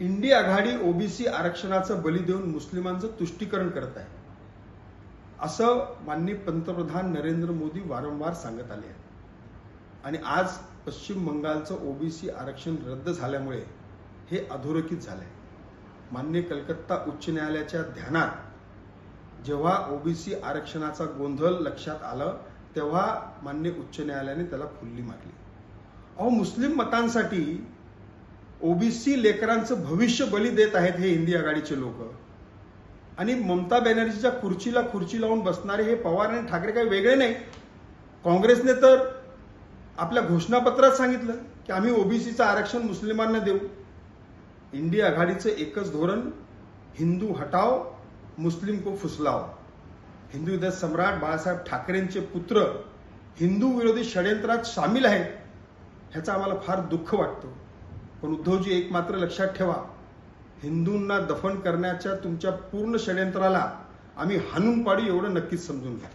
इंडी आघाडी OBC आरक्षणाचं बली देऊन मुस्लिमांचं तुष्टीकरण करत आहे असं माननीय पंतप्रधान नरेंद्र मोदी वारंवार सांगत आले आहेत। आणि आज पश्चिम बंगालचं ओबीसी आरक्षण रद्द झाल्यामुळे हे अधोरेखित झालंय। माननीय कलकत्ता उच्च न्यायालयाच्या ध्यानात जेव्हा ओबीसी आरक्षणाचा गोंधळ लक्षात आलं तेव्हा माननीय उच्च न्यायालयाने त्याला फुल्ली मारली। अहो, मुस्लिम मतांसाठी ओबीसी लेकरांचं भविष्य बली देत आहेत हे इंडी आघाडीचे लोक। आणि ममता बॅनर्जीच्या खुर्चीला खुर्ची लावून बसणारे हे पवार आणि ठाकरे काही वेगळे नाही। काँग्रेसने तर आपल्या घोषणापत्रात सांगितलं की आम्ही ओबीसीचं आरक्षण मुस्लिमांना देऊ। इंडी आघाडीचं एकच धोरण, हिंदू हटाओ मुस्लिम को फुसलाओ। हिंदू हृदय सम्राट बाळासाहेब ठाकरेंचे पुत्र हिंदू विरोधी षडयंत्रात सामील आहेत ह्याचं आम्हाला फार दुःख वाटतं। पण उद्धवजी, एक मात्र लक्षात ठेवा, हिंदूंना दफन करण्याच्या तुमच्या पूर्ण षडयंत्राला आम्ही हाणून पाडू एवढं नक्कीच समजून घ्या।